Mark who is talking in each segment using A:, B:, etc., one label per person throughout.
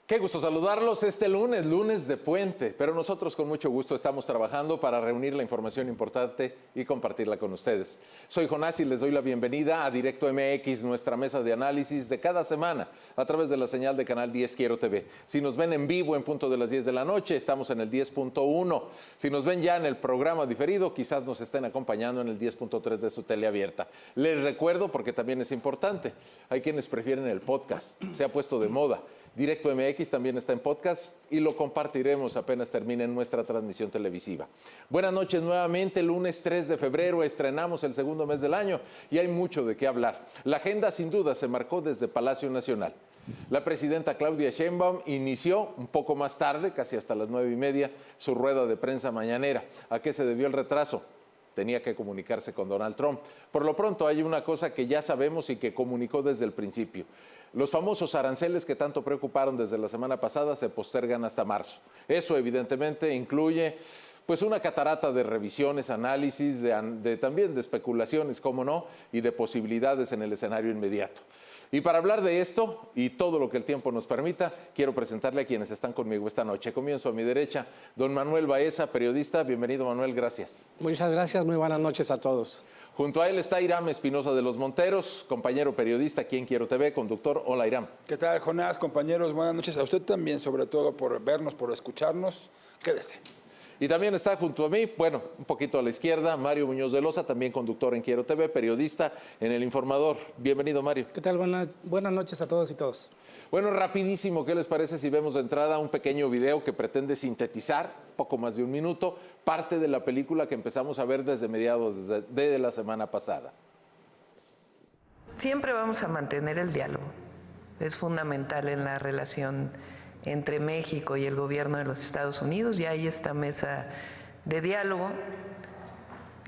A: Qué gusto saludarlos este lunes, lunes de puente, pero nosotros con mucho gusto estamos trabajando para reunir la información importante y compartirla con ustedes. Soy Jonás y les doy la bienvenida a Directo MX, nuestra mesa de análisis de cada semana a través de la señal de Canal 10 Quiero TV. Si nos ven en vivo en punto de las 10 de la noche, estamos en el 10.1. Si nos ven ya en el programa diferido, quizás nos estén acompañando en el 10.3 de su tele abierta. Les recuerdo, porque también es importante, hay quienes prefieren el podcast, se ha puesto de moda. Directo MX también está en podcast y lo compartiremos apenas termine nuestra transmisión televisiva. Buenas noches nuevamente, lunes 3 de febrero, estrenamos el segundo mes del año y hay mucho de qué hablar. La agenda sin duda se marcó desde Palacio Nacional. La presidenta Claudia Sheinbaum inició un poco más tarde, casi hasta las 9:30, su rueda de prensa mañanera. ¿A qué se debió el retraso? Tenía que comunicarse con Donald Trump. Por lo pronto hay una cosa que ya sabemos y que comunicó desde el principio. Los famosos aranceles que tanto preocuparon desde la semana pasada se postergan hasta marzo. Eso evidentemente incluye pues una catarata de revisiones, análisis, también de especulaciones, cómo no, y de posibilidades en el escenario inmediato. Y para hablar de esto y todo lo que el tiempo nos permita, quiero presentarle a quienes están conmigo esta noche. Comienzo a mi derecha, don Manuel Baeza, periodista. Bienvenido, Manuel, gracias.
B: Muchas gracias, muy buenas noches a todos.
A: Junto a él está Iram Espinosa de los Monteros, compañero periodista aquí en Quiero TV, conductor. Hola, Iram.
C: ¿Qué tal, Jonás? Compañeros, buenas noches a usted también, sobre todo por vernos, por escucharnos. Quédese.
A: Y también está junto a mí, bueno, un poquito a la izquierda, Mario Muñoz de Loza, también conductor en Quiero TV, periodista en El Informador. Bienvenido, Mario.
B: ¿Qué tal? Buenas noches a todos y todos.
A: Bueno, rapidísimo, ¿qué les parece si vemos de entrada un pequeño video que pretende sintetizar, poco más de un minuto, parte de la película que empezamos a ver desde mediados de la semana pasada?
D: Siempre vamos a mantener el diálogo. Es fundamental en la relación entre México y el gobierno de los Estados Unidos. Ya hay esta mesa de diálogo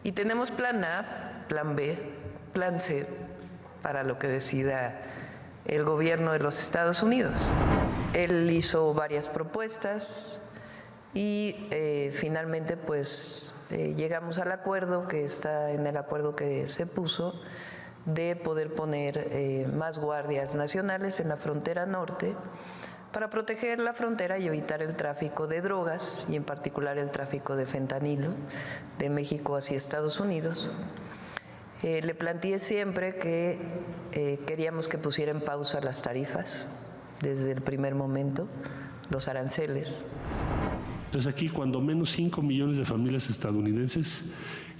D: y tenemos plan A, plan B, plan C para lo que decida el gobierno de los Estados Unidos. Él hizo varias propuestas y finalmente pues llegamos al acuerdo que está en el acuerdo que se puso de poder poner más guardias nacionales en la frontera norte para proteger la frontera y evitar el tráfico de drogas y en particular el tráfico de fentanilo de México hacia Estados Unidos. Le planteé siempre que queríamos que pusiera en pausa las tarifas desde el primer momento, los aranceles.
E: Entonces aquí cuando menos 5 millones de familias estadounidenses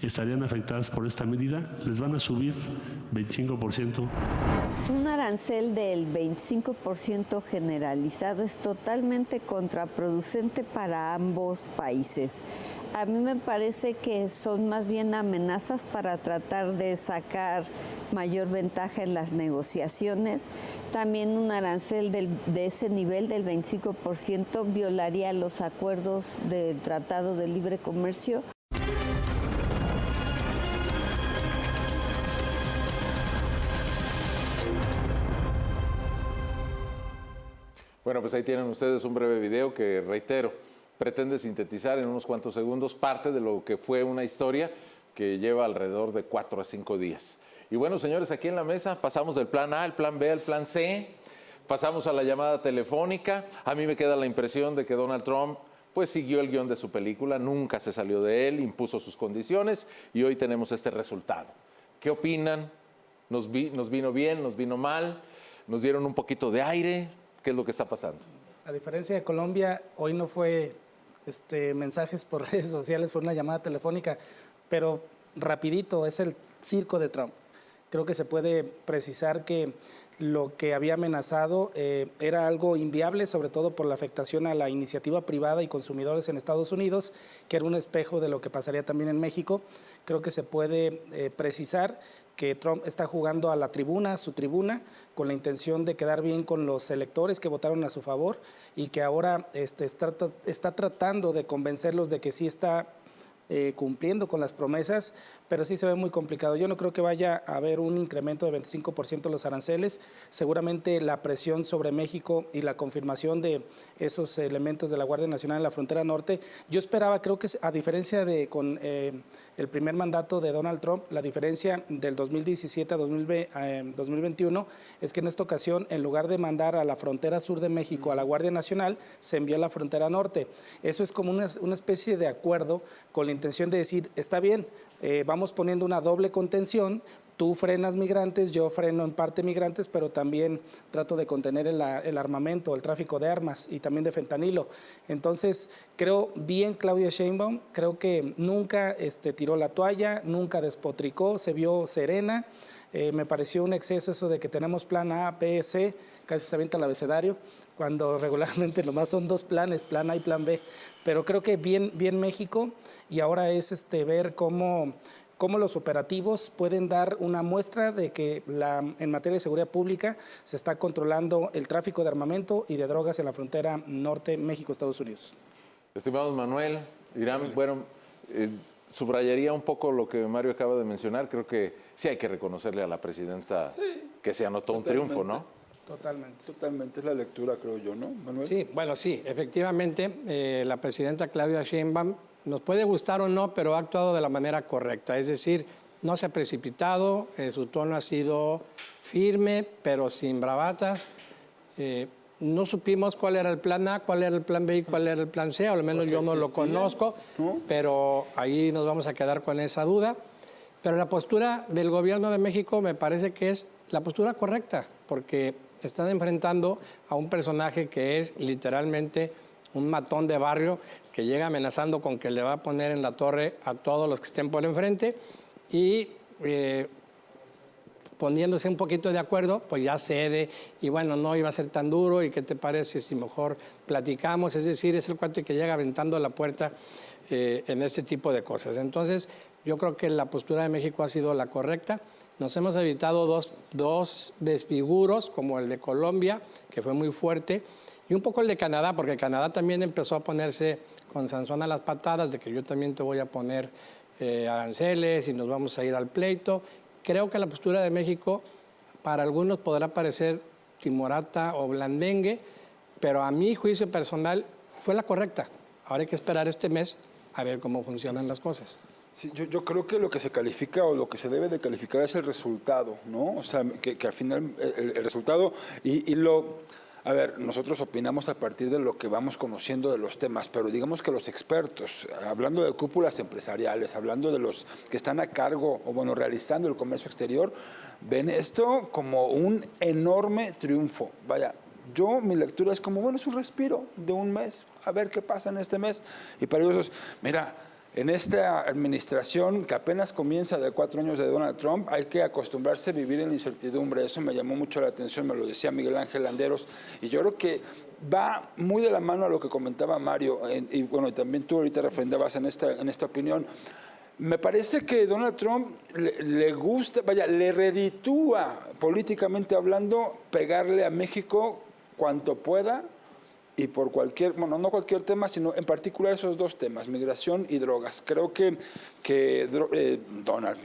E: estarían afectadas por esta medida, les van a subir 25%.
F: Un arancel del 25% generalizado es totalmente contraproducente para ambos países. A mí me parece que son más bien amenazas para tratar de sacar mayor ventaja en las negociaciones. También un arancel de ese nivel del 25% violaría los acuerdos del Tratado de Libre Comercio.
A: Bueno, pues ahí tienen ustedes un breve video que, reitero, pretende sintetizar en unos cuantos segundos parte de lo que fue una historia que lleva alrededor de 4 a 5 días. Y bueno, señores, aquí en la mesa pasamos del plan A al plan B al plan C, pasamos a la llamada telefónica. A mí me queda la impresión de que Donald Trump pues siguió el guión de su película, nunca se salió de él, impuso sus condiciones y hoy tenemos este resultado. ¿Qué opinan? ¿Nos vino bien? ¿Nos vino mal? ¿Nos dieron un poquito de aire? ¿Qué es lo que está pasando?
B: A diferencia de Colombia, hoy no fue mensajes por redes sociales, fue una llamada telefónica, pero rapidito, es el circo de Trump. Creo que se puede precisar que lo que había amenazado era algo inviable, sobre todo por la afectación a la iniciativa privada y consumidores en Estados Unidos, que era un espejo de lo que pasaría también en México. Creo que se puede precisar que Trump está jugando a la tribuna, su tribuna, con la intención de quedar bien con los electores que votaron a su favor y que ahora está tratando de convencerlos de que sí está cumpliendo con las promesas, pero sí se ve muy complicado. Yo no creo que vaya a haber un incremento de 25% de los aranceles. Seguramente la presión sobre México y la confirmación de esos elementos de la Guardia Nacional en la frontera norte, yo esperaba, creo que a diferencia de con el primer mandato de Donald Trump, la diferencia del 2017 a 2021 es que en esta ocasión, en lugar de mandar a la frontera sur de México a la Guardia Nacional, se envió a la frontera norte. Eso es como una especie de acuerdo con la intención de decir, está bien, vamos poniendo una doble contención, tú frenas migrantes, yo freno en parte migrantes, pero también trato de contener el armamento, el tráfico de armas y también de fentanilo. Entonces, creo bien Claudia Sheinbaum, creo que nunca tiró la toalla, nunca despotricó, se vio serena. Me pareció un exceso eso de que tenemos plan A, B, C, casi se avienta el abecedario, cuando regularmente nomás son dos planes, plan A y plan B. Pero creo que bien México, y ahora es ver cómo los operativos pueden dar una muestra de que en materia de seguridad pública se está controlando el tráfico de armamento y de drogas en la frontera norte México-Estados Unidos.
A: Estimados Manuel, Irán, bueno, subrayaría un poco lo que Mario acaba de mencionar. Creo que sí hay que reconocerle a la presidenta que se anotó un triunfo, ¿no?
C: Totalmente es la lectura, creo yo, ¿no, Manuel?
G: Sí, bueno, sí, efectivamente, la presidenta Claudia Sheinbaum, nos puede gustar o no, pero ha actuado de la manera correcta, es decir, no se ha precipitado, su tono ha sido firme, pero sin bravatas. No supimos cuál era el plan A, cuál era el plan B y cuál era el plan C, o al menos yo no lo conozco, pero ahí nos vamos a quedar con esa duda. Pero la postura del gobierno de México me parece que es la postura correcta, porque están enfrentando a un personaje que es literalmente un matón de barrio que llega amenazando con que le va a poner en la torre a todos los que estén por enfrente y poniéndose un poquito de acuerdo, pues ya cede y bueno, no iba a ser tan duro y qué te parece si mejor platicamos, es decir, es el cuate que llega aventando la puerta en este tipo de cosas. Entonces, yo creo que la postura de México ha sido la correcta. Nos hemos evitado dos desfiguros, como el de Colombia, que fue muy fuerte, y un poco el de Canadá, porque Canadá también empezó a ponerse con Sansón a las patadas, de que yo también te voy a poner aranceles y nos vamos a ir al pleito. Creo que la postura de México, para algunos podrá parecer timorata o blandengue, pero a mi juicio personal fue la correcta. Ahora hay que esperar este mes a ver cómo funcionan las cosas.
C: Sí, yo creo que lo que se califica o lo que se debe de calificar es el resultado, ¿no? O sea, que al final el resultado a ver, nosotros opinamos a partir de lo que vamos conociendo de los temas, pero digamos que los expertos, hablando de cúpulas empresariales, hablando de los que están a cargo o bueno, realizando el comercio exterior, ven esto como un enorme triunfo. Vaya, mi lectura es como, bueno, es un respiro de un mes, a ver qué pasa en este mes. Y para ellos, mira, en esta administración que apenas comienza de 4 años de Donald Trump, hay que acostumbrarse a vivir en la incertidumbre. Eso me llamó mucho la atención, me lo decía Miguel Ángel Landeros. Y yo creo que va muy de la mano a lo que comentaba Mario. Y bueno, también tú ahorita refrendabas en esta opinión. Me parece que Donald Trump le gusta, le reditúa políticamente hablando, pegarle a México cuanto pueda. Y por no cualquier tema, sino en particular esos dos temas, migración y drogas. Creo que Donald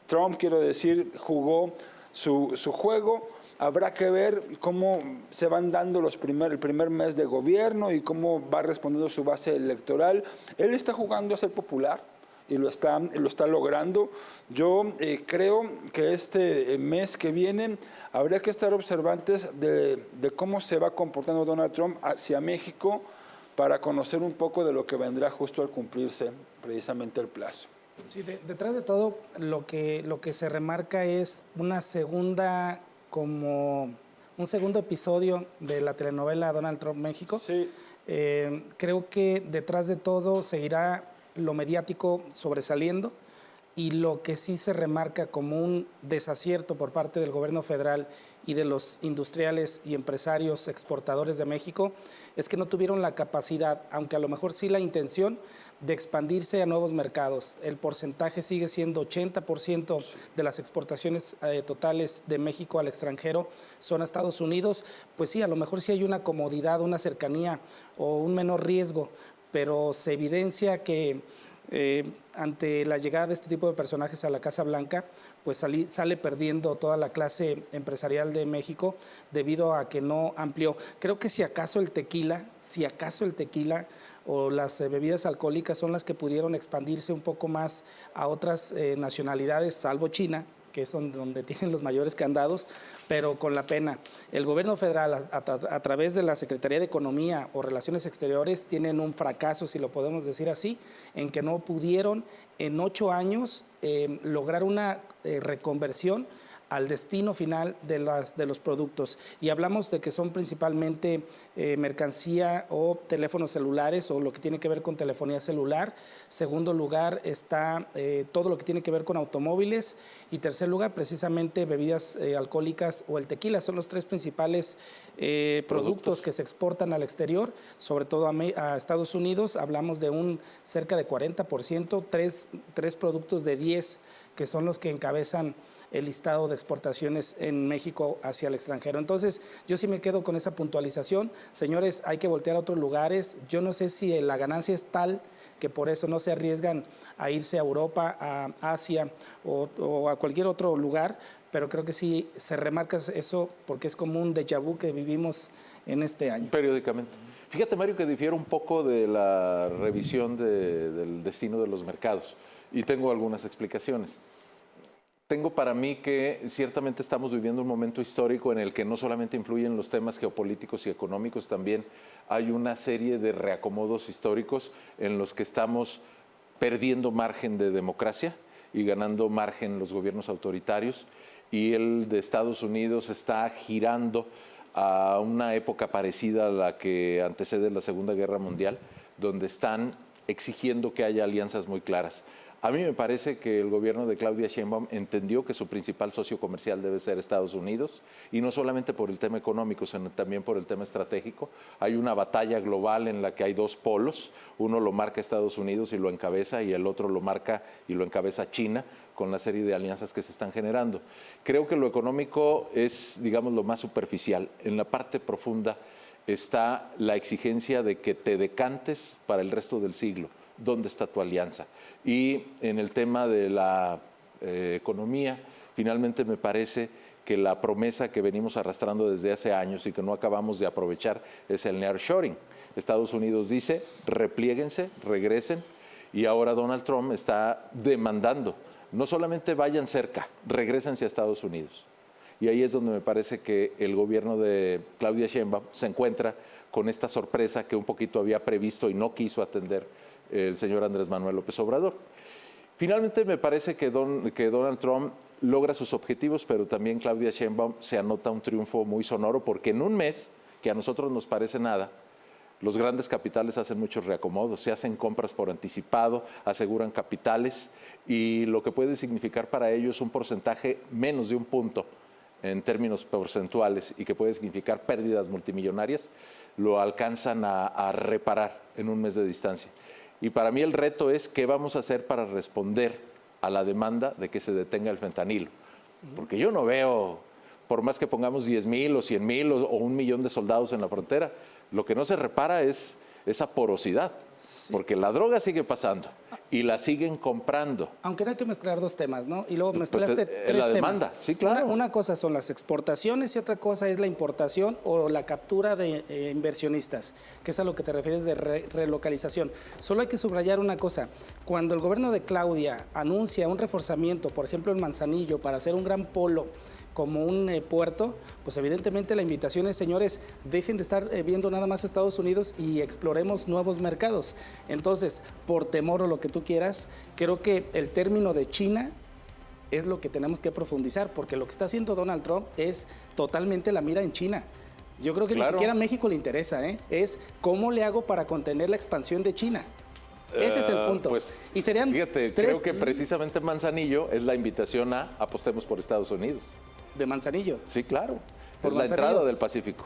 C: Trump, quiero decir, jugó su juego. Habrá que ver cómo se van dando el primer mes de gobierno y cómo va respondiendo su base electoral. Él está jugando a ser popular y lo está logrando. Yo creo que este mes que viene habría que estar observantes de cómo se va comportando Donald Trump hacia México para conocer un poco de lo que vendrá justo al cumplirse precisamente el plazo.
B: Sí, detrás de todo lo que se remarca es un segundo episodio de la telenovela Donald Trump México.
C: Sí.
B: Creo que detrás de todo seguirá lo mediático sobresaliendo y lo que sí se remarca como un desacierto por parte del gobierno federal y de los industriales y empresarios exportadores de México es que no tuvieron la capacidad, aunque a lo mejor sí la intención, de expandirse a nuevos mercados. El porcentaje sigue siendo 80% de las exportaciones totales de México al extranjero son a Estados Unidos. Pues sí, a lo mejor sí hay una comodidad, una cercanía o un menor riesgo, pero se evidencia que ante la llegada de este tipo de personajes a la Casa Blanca, pues sale perdiendo toda la clase empresarial de México debido a que no amplió. Creo que si acaso el tequila o las bebidas alcohólicas son las que pudieron expandirse un poco más a otras nacionalidades, salvo China, que es donde tienen los mayores candados, pero con la pena. El gobierno federal, a través de la Secretaría de Economía o Relaciones Exteriores, tienen un fracaso, si lo podemos decir así, en que no pudieron en 8 años lograr una reconversión al destino final de los productos. Y hablamos de que son principalmente mercancía o teléfonos celulares o lo que tiene que ver con telefonía celular. Segundo lugar está todo lo que tiene que ver con automóviles. Y tercer lugar, precisamente bebidas alcohólicas o el tequila. Son los 3 principales productos que se exportan al exterior, sobre todo a Estados Unidos. Hablamos de un cerca de 40%, 3 productos de 10 que son los que encabezan el listado de exportaciones en México hacia el extranjero. Entonces, yo sí me quedo con esa puntualización. Señores, hay que voltear a otros lugares. Yo no sé si la ganancia es tal que por eso no se arriesgan a irse a Europa, a Asia o a cualquier otro lugar, pero creo que sí se remarca eso porque es como un déjà vu que vivimos en este año.
A: Periódicamente. Fíjate, Mario, que difiere un poco de la revisión del destino de los mercados y tengo algunas explicaciones. Tengo para mí que ciertamente estamos viviendo un momento histórico en el que no solamente influyen los temas geopolíticos y económicos, también hay una serie de reacomodos históricos en los que estamos perdiendo margen de democracia y ganando margen los gobiernos autoritarios, y el de Estados Unidos está girando a una época parecida a la que antecede la Segunda Guerra Mundial, donde están exigiendo que haya alianzas muy claras. A mí me parece que el gobierno de Claudia Sheinbaum entendió que su principal socio comercial debe ser Estados Unidos, y no solamente por el tema económico, sino también por el tema estratégico. Hay una batalla global en la que hay 2 polos, uno lo marca Estados Unidos y lo encabeza, y el otro lo marca y lo encabeza China, con la serie de alianzas que se están generando. Creo que lo económico es, digamos, lo más superficial. En la parte profunda está la exigencia de que te decantes para el resto del siglo. ¿Dónde está tu alianza? Y en el tema de la economía, finalmente me parece que la promesa que venimos arrastrando desde hace años y que no acabamos de aprovechar es el nearshoring. Estados Unidos dice, replíguense, regresen, y ahora Donald Trump está demandando, no solamente vayan cerca, regrésense a Estados Unidos. Y ahí es donde me parece que el gobierno de Claudia Sheinbaum se encuentra con esta sorpresa que un poquito había previsto y no quiso atender el señor Andrés Manuel López Obrador. Finalmente me parece que Donald Trump logra sus objetivos, pero también Claudia Sheinbaum se anota un triunfo muy sonoro, porque en un mes, que a nosotros nos parece nada, los grandes capitales hacen muchos reacomodos, se hacen compras por anticipado, aseguran capitales, y lo que puede significar para ellos un porcentaje menos de 1 punto en términos porcentuales y que puede significar pérdidas multimillonarias, lo alcanzan a reparar en un mes de distancia. Y para mí el reto es qué vamos a hacer para responder a la demanda de que se detenga el fentanilo. Porque yo no veo, por más que pongamos 10,000 o 100,000 o 1 millón de soldados en la frontera, lo que no se repara es esa porosidad. Sí. Porque la droga sigue pasando y la siguen comprando.
B: Aunque no hay que mezclar 2 temas, ¿no? Y luego mezclaste 3
A: la
B: temas.
A: Demanda. Sí, claro.
B: Una cosa son las exportaciones y otra cosa es la importación o la captura de inversionistas, que es a lo que te refieres de relocalización. Solo hay que subrayar una cosa. Cuando el gobierno de Claudia anuncia un reforzamiento, por ejemplo en Manzanillo, para hacer un gran polo como un puerto, pues evidentemente la invitación es, señores, dejen de estar viendo nada más Estados Unidos y exploremos nuevos mercados. Entonces, por temor o lo que tú quieras, creo que el término de China es lo que tenemos que profundizar, porque lo que está haciendo Donald Trump es totalmente la mira en China. Yo creo que ni siquiera a México le interesa, es cómo le hago para contener la expansión de China. Ese es el punto.
A: Pues,
B: y serían
A: fíjate, creo que precisamente Manzanillo es la invitación a apostemos por Estados Unidos.
B: ¿De Manzanillo?
A: Sí, claro.
B: ¿Por
A: es la
B: Manzanillo?
A: entrada del Pacífico.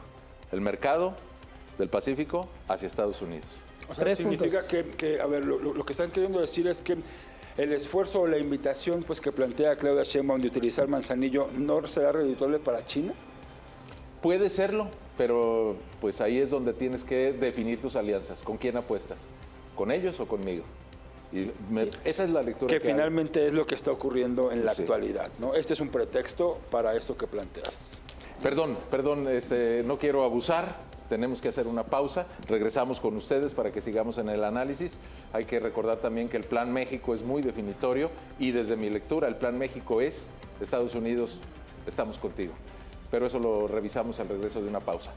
A: El mercado del Pacífico hacia Estados Unidos.
C: O sea,
B: 3
C: significa
B: puntos.
C: que a ver, lo que están queriendo decir es que el esfuerzo o la invitación pues, que plantea Claudia Sheinbaum de utilizar Manzanillo no será redituable para China.
A: Puede serlo, pero pues ahí es donde tienes que definir tus alianzas. ¿Con quién apuestas? ¿Con ellos o conmigo? Y esa es la lectura
C: que
A: que
C: finalmente es lo que está ocurriendo en la
A: Sí.
C: actualidad, ¿no? Este es un pretexto para esto que planteas.
A: Perdón, no quiero abusar, tenemos que hacer una pausa, regresamos con ustedes para que sigamos en el análisis. Hay que recordar también que el Plan México es muy definitorio y desde mi lectura el Plan México es Estados Unidos, estamos contigo. Pero eso lo revisamos al regreso de una pausa.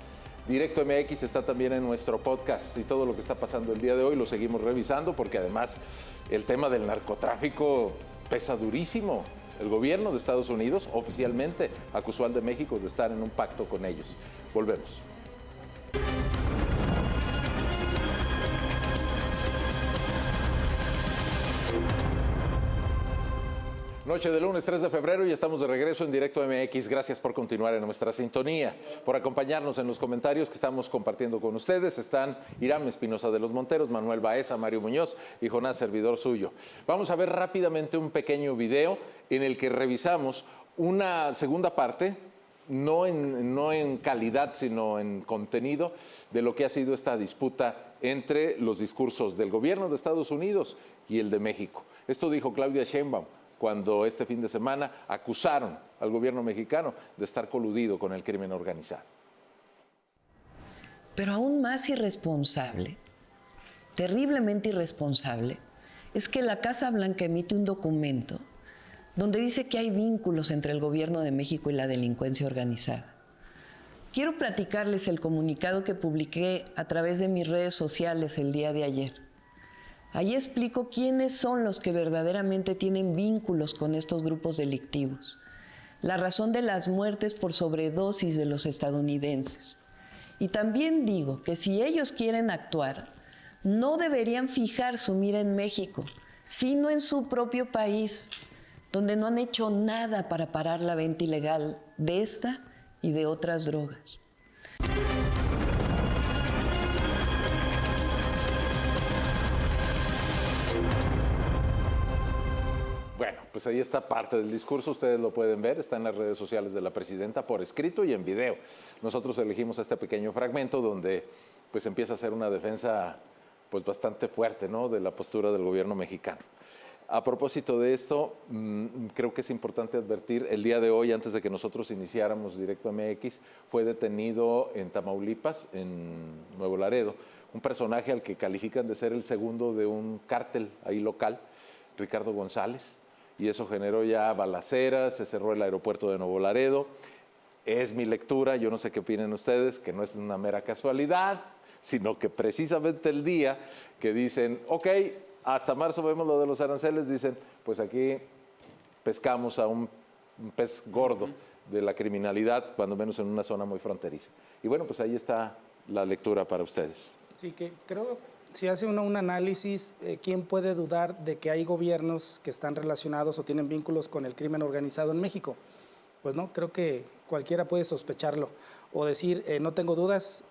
A: Directo MX está también en nuestro podcast y todo lo que está pasando el día de hoy lo seguimos revisando porque además el tema del narcotráfico pesa durísimo. El gobierno de Estados Unidos oficialmente acusó al de México de estar en un pacto con ellos. Volvemos. Noche de lunes 3 de febrero y estamos de regreso en Directo MX. Gracias por continuar en nuestra sintonía, por acompañarnos en los comentarios que estamos compartiendo con ustedes. Están Irán Espinosa de los Monteros, Manuel Baeza, Mario Muñoz y Jonás, servidor suyo. Vamos a ver rápidamente un pequeño video en el que revisamos una segunda parte, no en calidad, sino en contenido, de lo que ha sido esta disputa entre los discursos del gobierno de Estados Unidos y el de México. Esto dijo Claudia Sheinbaum cuando este fin de semana acusaron al gobierno mexicano de estar coludido con el crimen organizado.
H: Pero aún más irresponsable, terriblemente irresponsable, es que la Casa Blanca emite un documento donde dice que hay vínculos entre el gobierno de México y la delincuencia organizada. Quiero platicarles el comunicado que publiqué a través de mis redes sociales el día de ayer. Ahí explico quiénes son los que verdaderamente tienen vínculos con estos grupos delictivos, la razón de las muertes por sobredosis de los estadounidenses. Y también digo que si ellos quieren actuar, no deberían fijar su mira en México, sino en su propio país, donde no han hecho nada para parar la venta ilegal de esta y de otras drogas.
A: Bueno, pues ahí está parte del discurso, ustedes lo pueden ver, está en las redes sociales de la presidenta por escrito y en video. Nosotros elegimos este pequeño fragmento donde pues empieza a ser una defensa pues bastante fuerte, ¿no?, de la postura del gobierno mexicano. A propósito de esto, creo que es importante advertir, el día de hoy, antes de que nosotros iniciáramos Directo MX, fue detenido en Tamaulipas, en Nuevo Laredo, un personaje al que califican de ser el segundo de un cártel ahí local, Ricardo González, y eso generó ya balaceras, se cerró el aeropuerto de Nuevo Laredo. Es mi lectura, yo no sé qué opinen ustedes, que no es una mera casualidad, sino que precisamente el día que dicen, ok, hasta marzo vemos lo de los aranceles, dicen, pues aquí pescamos a un pez gordo de la criminalidad, cuando menos en una zona muy fronteriza. Y bueno, pues ahí está la lectura para ustedes.
B: Sí, que creo, si hace uno un análisis, ¿quién puede dudar de que hay gobiernos que están relacionados o tienen vínculos con el crimen organizado en México? Pues no, creo que cualquiera puede sospecharlo o decir, no tengo dudas,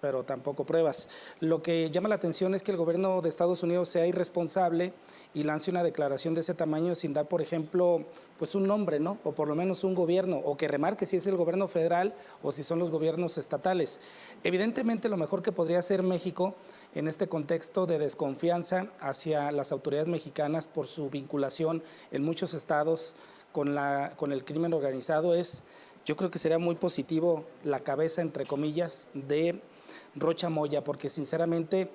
B: pero tampoco pruebas. Lo que llama la atención es que el gobierno de Estados Unidos sea irresponsable y lance una declaración de ese tamaño sin dar, por ejemplo, pues un nombre, ¿no? O por lo menos un gobierno, o que remarque si es el gobierno federal o si son los gobiernos estatales. Evidentemente, lo mejor que podría hacer México en este contexto de desconfianza hacia las autoridades mexicanas por su vinculación en muchos estados con el crimen organizado es, yo creo que sería muy positivo la cabeza, entre comillas, de Rocha Moya, porque sinceramente,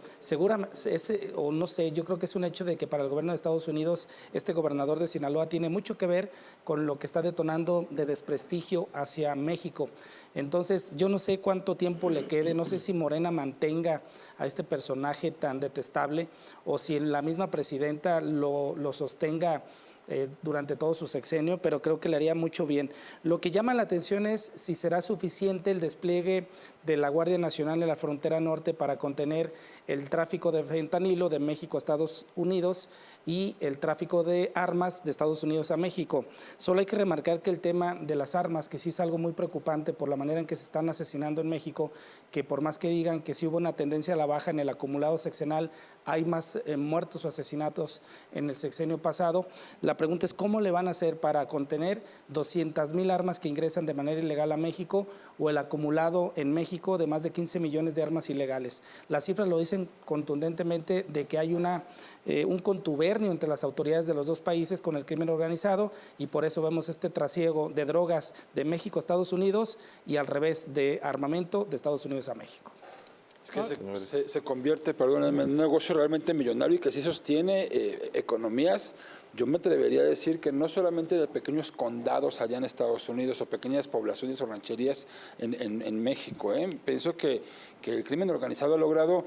B: o no sé, yo creo que es un hecho de que para el gobierno de Estados Unidos, este gobernador de Sinaloa tiene mucho que ver con lo que está detonando de desprestigio hacia México. Entonces, yo no sé cuánto tiempo le quede, no sé si Morena mantenga a este personaje tan detestable o si la misma presidenta lo sostenga durante todo su sexenio, pero creo que le haría mucho bien. Lo que llama la atención es si será suficiente el despliegue de la Guardia Nacional en la frontera norte para contener el tráfico de fentanilo de México a Estados Unidos y el tráfico de armas de Estados Unidos a México. Solo hay que remarcar que el tema de las armas, que sí es algo muy preocupante por la manera en que se están asesinando en México, que por más que digan que sí hubo una tendencia a la baja en el acumulado sexenal, hay más muertos o asesinatos en el sexenio pasado. La pregunta es cómo le van a hacer para contener 200,000 armas que ingresan de manera ilegal a México o el acumulado en México de más de 15 millones de armas ilegales. Las cifras lo dicen contundentemente de que hay un contubernio entre las autoridades de los dos países con el crimen organizado y por eso vemos este trasiego de drogas de México a Estados Unidos y al revés de armamento de Estados Unidos a México.
C: Es que se convierte, perdónenme, en un negocio realmente millonario y que sí sostiene economías, yo me atrevería a decir que no solamente de pequeños condados allá en Estados Unidos o pequeñas poblaciones o rancherías en México. Pienso que el crimen organizado ha logrado,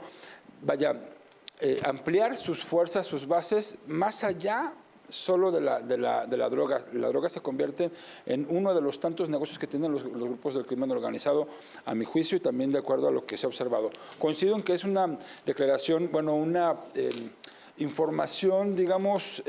C: ampliar sus fuerzas, sus bases, más allá solo de la droga. La droga se convierte en uno de los tantos negocios que tienen los grupos del crimen organizado, a mi juicio, y también de acuerdo a lo que se ha observado. Coincido en que es una declaración, una información, digamos,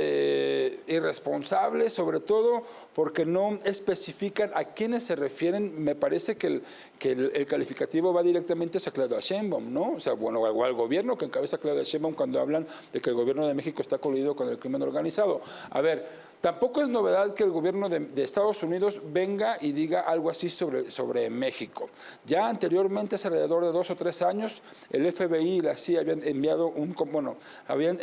C: irresponsable, sobre todo porque no especifican a quiénes se refieren. Me parece que el calificativo va directamente hacia Claudia Sheinbaum, ¿no? O sea, o al gobierno que encabeza Claudia Sheinbaum cuando hablan de que el gobierno de México está coludido con el crimen organizado. A ver, tampoco es novedad que el gobierno de Estados Unidos venga y diga algo así sobre México. Ya anteriormente, hace alrededor de 2 o 3 años, el FBI y la CIA habían enviado habían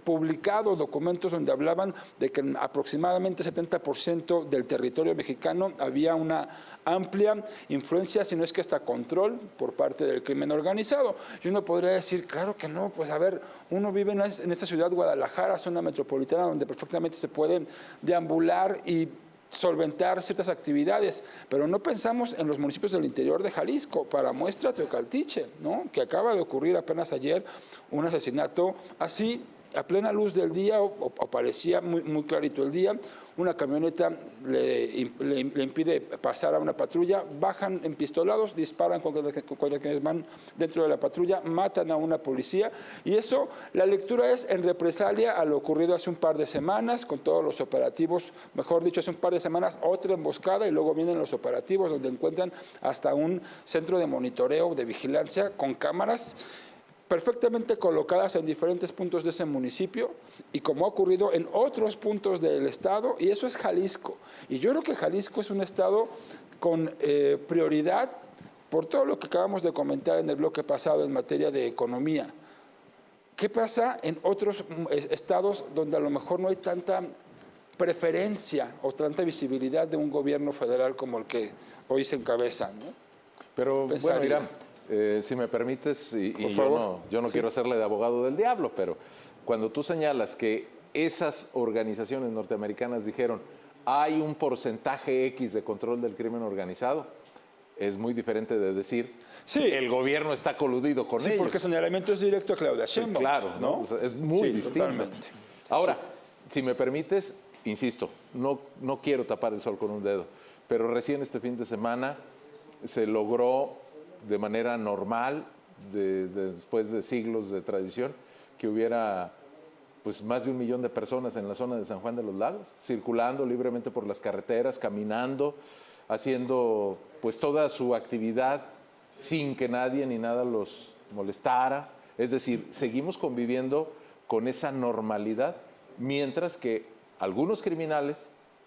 C: publicado documentos donde hablaban de que en aproximadamente 70% del territorio mexicano había una amplia influencia, si no es que hasta control por parte del crimen organizado. Y uno podría decir, claro que no, pues a ver, uno vive en esta ciudad, Guadalajara, zona metropolitana, donde perfectamente se puede deambular y solventar ciertas actividades, pero no pensamos en los municipios del interior de Jalisco. Para muestra, Teocaltiche, ¿no? Que acaba de ocurrir apenas ayer un asesinato así, a plena luz del día, o parecía muy clarito el día. Una camioneta le impide pasar a una patrulla, bajan empistolados, disparan contra quienes van dentro de la patrulla, matan a una policía, y eso, la lectura es en represalia a lo ocurrido hace un par de semanas, con todos los operativos, mejor dicho, hace un par de semanas otra emboscada, y luego vienen los operativos donde encuentran hasta un centro de monitoreo, de vigilancia, con cámaras perfectamente colocadas en diferentes puntos de ese municipio y como ha ocurrido en otros puntos del estado, y eso es Jalisco. Y yo creo que Jalisco es un estado con prioridad por todo lo que acabamos de comentar en el bloque pasado en materia de economía. ¿Qué pasa en otros estados donde a lo mejor no hay tanta preferencia o tanta visibilidad de un gobierno federal como el que hoy se encabeza, ¿no?
A: Pero bueno, Irán, si me permites, y yo no quiero hacerle de abogado del diablo, pero cuando tú señalas que esas organizaciones norteamericanas dijeron hay un porcentaje X de control del crimen organizado, es muy diferente de decir que el gobierno está coludido con ellos.
C: Sí, porque el señalamiento es directo a Claudia Sheinbaum.
A: Sí, claro, ¿no? O sea, es muy distinto.
C: Totalmente.
A: Ahora, si me permites, insisto, no quiero tapar el sol con un dedo, pero recién este fin de semana se logró de manera normal, después de siglos de tradición, que hubiera pues más de 1 millón de personas en la zona de San Juan de los Lagos, circulando libremente por las carreteras, caminando, haciendo pues toda su actividad sin que nadie ni nada los molestara. Es decir, seguimos conviviendo con esa normalidad, mientras que algunos criminales,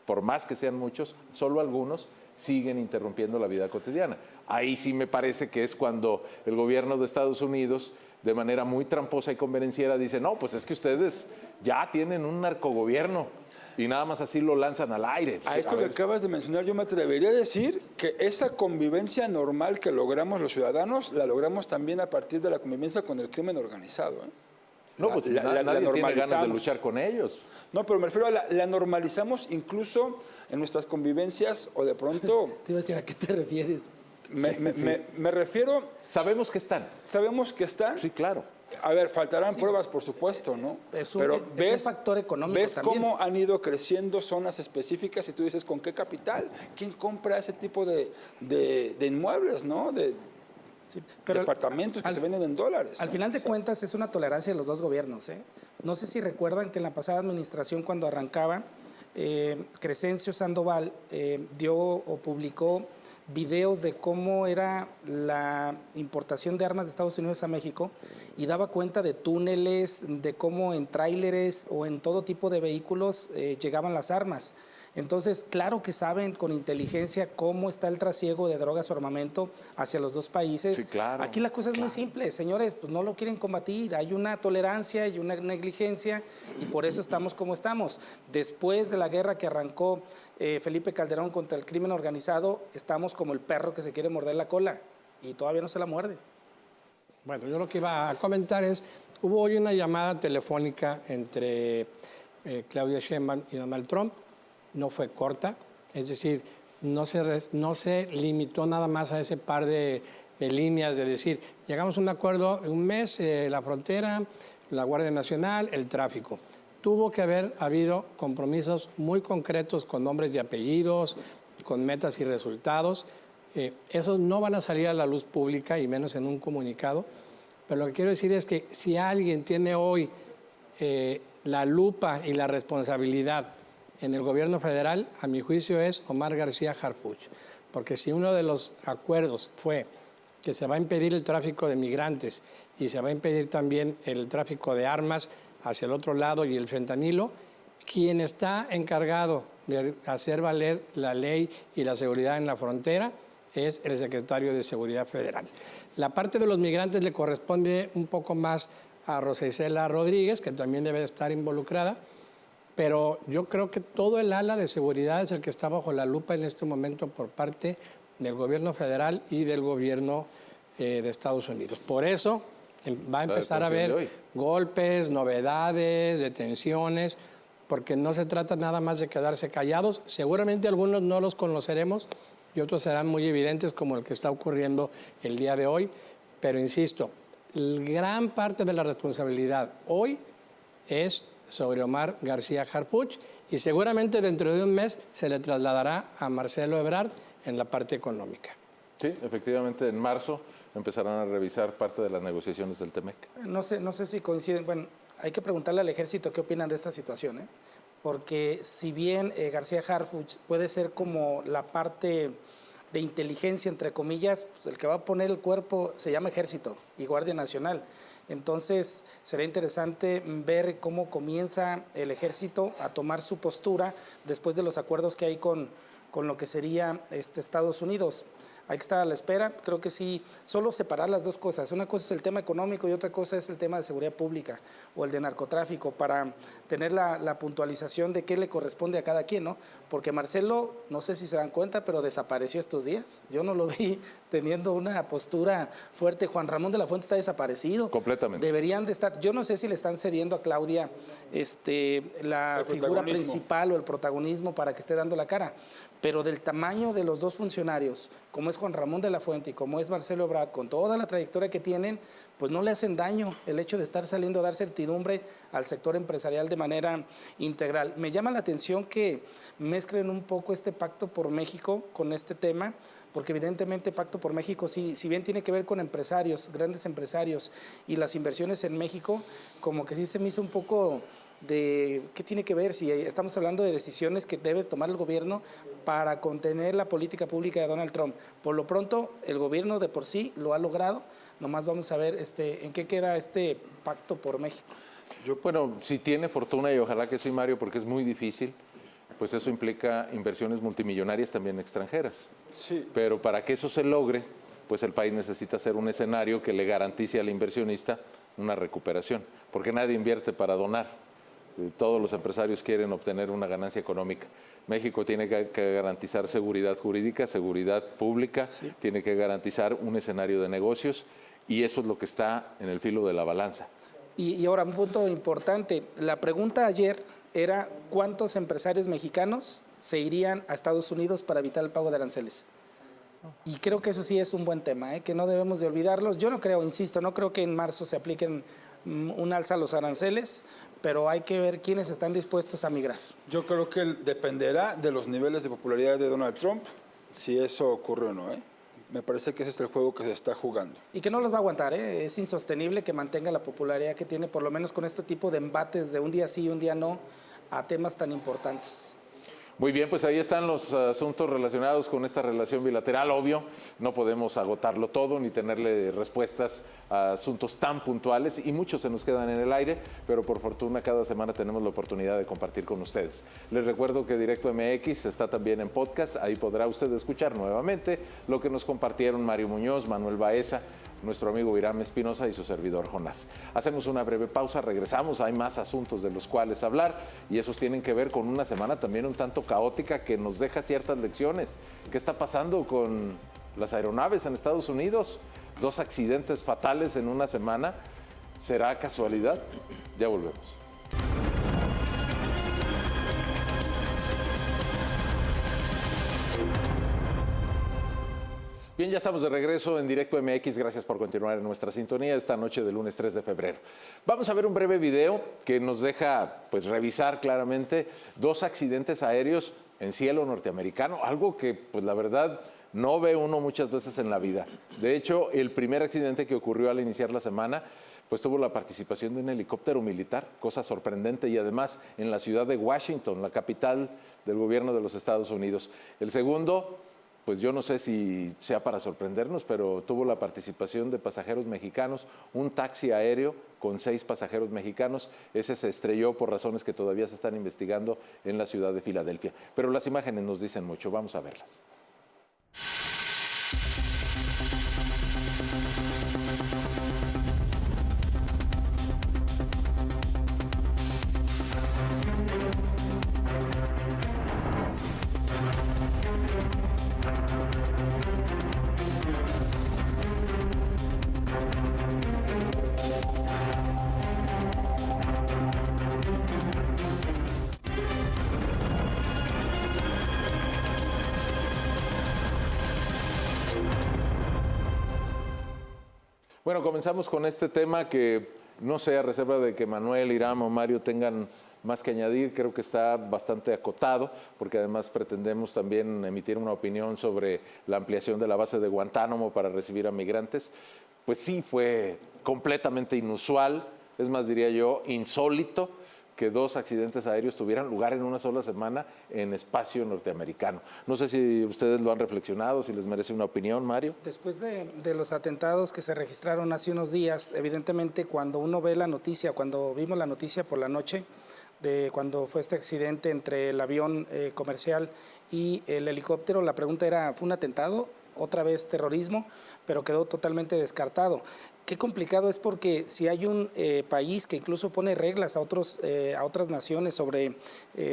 A: por más que sean muchos, solo algunos, siguen interrumpiendo la vida cotidiana. Ahí sí me parece que es cuando el gobierno de Estados Unidos, de manera muy tramposa y convenenciera, dice, no, pues es que ustedes ya tienen un narcogobierno y nada más así lo lanzan al aire.
C: A esto que acabas de mencionar, yo me atrevería a decir que esa convivencia normal que logramos los ciudadanos, la logramos también a partir de la convivencia con el crimen organizado, ¿eh?
A: No, pues nadie tiene ganas de luchar con ellos.
C: No, pero me refiero a la normalizamos incluso en nuestras convivencias, o de pronto...
B: Te iba a decir, ¿a qué te refieres?
C: Me refiero...
A: Sabemos que están.
C: ¿Sabemos que están?
A: Sí, claro.
C: A ver, faltarán pruebas, por supuesto, ¿no?
B: Pero es un factor económico
C: ¿ves
B: también.
C: cómo han ido creciendo zonas específicas? Y tú dices, ¿con qué capital? ¿Quién compra ese tipo de inmuebles, no? Pero departamentos que se venden en dólares.
B: Al final de cuentas es una tolerancia de los dos gobiernos, ¿eh? No sé si recuerdan que en la pasada administración, cuando arrancaba, Crescencio Sandoval dio o publicó videos de cómo era la importación de armas de Estados Unidos a México y daba cuenta de túneles, de cómo en tráileres o en todo tipo de vehículos llegaban las armas. Entonces, claro que saben con inteligencia cómo está el trasiego de drogas o armamento hacia los dos países.
A: Sí, claro,
B: aquí la cosa es muy simple, señores, pues no lo quieren combatir, hay una tolerancia y una negligencia y por eso estamos como estamos. Después de la guerra que arrancó Felipe Calderón contra el crimen organizado, estamos como el perro que se quiere morder la cola y todavía no se la muerde.
G: Bueno, yo lo que iba a comentar es, hubo hoy una llamada telefónica entre Claudia Sheinbaum y Donald Trump. No fue corta, es decir, no se limitó nada más a ese par de líneas de decir, llegamos a un acuerdo en un mes, la frontera, la Guardia Nacional, el tráfico. Tuvo que haber habido compromisos muy concretos con nombres y apellidos, con metas y resultados. Esos no van a salir a la luz pública y menos en un comunicado, pero lo que quiero decir es que si alguien tiene hoy la lupa y la responsabilidad en el gobierno federal, a mi juicio, es Omar García Harfuch. Porque si uno de los acuerdos fue que se va a impedir el tráfico de migrantes y se va a impedir también el tráfico de armas hacia el otro lado y el fentanilo, quien está encargado de hacer valer la ley y la seguridad en la frontera es el secretario de Seguridad Federal. La parte de los migrantes le corresponde un poco más a Rosa Isela Rodríguez, que también debe estar involucrada, pero yo creo que todo el ala de seguridad es el que está bajo la lupa en este momento por parte del gobierno federal y del gobierno de Estados Unidos. Por eso va a empezar a haber golpes, novedades, detenciones, porque no se trata nada más de quedarse callados. Seguramente algunos no los conoceremos y otros serán muy evidentes, como el que está ocurriendo el día de hoy. Pero insisto, gran parte de la responsabilidad hoy es sobre Omar García Harfuch y seguramente dentro de un mes se le trasladará a Marcelo Ebrard en la parte económica.
A: Sí, efectivamente, en marzo empezarán a revisar parte de las negociaciones del TEMEC.
B: No sé si coinciden. Bueno, hay que preguntarle al ejército qué opinan de esta situación, porque si bien García Harfuch puede ser como la parte de inteligencia, entre comillas, pues el que va a poner el cuerpo se llama Ejército y Guardia Nacional. Entonces, será interesante ver cómo comienza el Ejército a tomar su postura después de los acuerdos que hay con lo que sería Estados Unidos. Hay que estar a la espera. Creo que sí, solo separar las dos cosas. Una cosa es el tema económico y otra cosa es el tema de seguridad pública o el de narcotráfico, para tener la puntualización de qué le corresponde a cada quien, ¿no? Porque Marcelo, no sé si se dan cuenta, pero desapareció estos días. Yo no lo vi teniendo una postura fuerte. Juan Ramón de la Fuente está desaparecido.
A: Completamente.
B: Deberían de estar. Yo no sé si le están cediendo a Claudia la figura principal o el protagonismo para que esté dando la cara. Pero del tamaño de los dos funcionarios, como es Juan Ramón de la Fuente y como es Marcelo Ebrard, con toda la trayectoria que tienen, pues no le hacen daño el hecho de estar saliendo a dar certidumbre al sector empresarial de manera integral. Me llama la atención que mezclen un poco este Pacto por México con este tema, porque evidentemente Pacto por México, si bien tiene que ver con empresarios, grandes empresarios y las inversiones en México, como que sí se me hizo un poco de qué tiene que ver, si estamos hablando de decisiones que debe tomar el gobierno para contener la política pública de Donald Trump. Por lo pronto, el gobierno de por sí lo ha logrado, nomás vamos a ver en qué queda este Pacto por México.
A: Bueno, si tiene fortuna, y ojalá que sí, Mario, porque es muy difícil, pues eso implica inversiones multimillonarias también extranjeras.
C: Sí.
A: Pero para que eso se logre, pues el país necesita hacer un escenario que le garantice al inversionista una recuperación, porque nadie invierte para donar. Todos los empresarios quieren obtener una ganancia económica. México tiene que garantizar seguridad jurídica, seguridad pública, sí. Tiene que garantizar un escenario de negocios y eso es lo que está en el filo de la balanza.
B: Y ahora, un punto importante. La pregunta ayer era ¿cuántos empresarios mexicanos se irían a Estados Unidos para evitar el pago de aranceles? Y creo que eso sí es un buen tema, que no debemos de olvidarlos. Yo no creo, insisto, no creo que en marzo se apliquen un alza a los aranceles, pero hay que ver quiénes están dispuestos a migrar.
C: Yo creo que dependerá de los niveles de popularidad de Donald Trump, si eso ocurre o no. Me parece que ese es el juego que se está jugando.
B: Y que no los va a aguantar, es insostenible que mantenga la popularidad que tiene, por lo menos con este tipo de embates de un día sí y un día no, a temas tan importantes.
A: Muy bien, pues ahí están los asuntos relacionados con esta relación bilateral. Obvio, no podemos agotarlo todo ni tenerle respuestas a asuntos tan puntuales y muchos se nos quedan en el aire, pero por fortuna cada semana tenemos la oportunidad de compartir con ustedes. Les recuerdo que Directo MX está también en podcast, ahí podrá usted escuchar nuevamente lo que nos compartieron Mario Muñoz, Manuel Baeza, nuestro amigo Irán Espinosa y su servidor Jonás. Hacemos una breve pausa, regresamos, hay más asuntos de los cuales hablar y esos tienen que ver con una semana también un tanto caótica que nos deja ciertas lecciones. ¿Qué está pasando con las aeronaves en Estados Unidos? 2 accidentes fatales en una semana. ¿Será casualidad? Ya volvemos. Bien, ya estamos de regreso en Directo MX. Gracias por continuar en nuestra sintonía esta noche de lunes 3 de febrero. Vamos a ver un breve video que nos deja pues, revisar claramente 2 accidentes aéreos en cielo norteamericano, algo que pues, la verdad no ve uno muchas veces en la vida. De hecho, el primer accidente que ocurrió al iniciar la semana pues tuvo la participación de un helicóptero militar, cosa sorprendente, y además en la ciudad de Washington, la capital del gobierno de los Estados Unidos. El segundo, pues yo no sé si sea para sorprendernos, pero tuvo la participación de pasajeros mexicanos, un taxi aéreo con 6 pasajeros mexicanos. Ese se estrelló por razones que todavía se están investigando en la ciudad de Filadelfia. Pero las imágenes nos dicen mucho, vamos a verlas. Bueno, comenzamos con este tema que no sé, a reserva de que Manuel, Irán o Mario tengan más que añadir, creo que está bastante acotado, porque además pretendemos también emitir una opinión sobre la ampliación de la base de Guantánamo para recibir a migrantes. Pues sí, fue completamente inusual, es más, diría yo, insólito, que 2 accidentes aéreos tuvieran lugar en una sola semana en espacio norteamericano. No sé si ustedes lo han reflexionado, si les merece una opinión, Mario.
B: Después de los atentados que se registraron hace unos días, evidentemente cuando uno ve la noticia, cuando vimos la noticia por la noche, de cuando fue este accidente entre el avión comercial y el helicóptero, la pregunta era, ¿fue un atentado? Otra vez terrorismo, pero quedó totalmente descartado. Qué complicado es porque si hay un país que incluso pone reglas a otras naciones sobre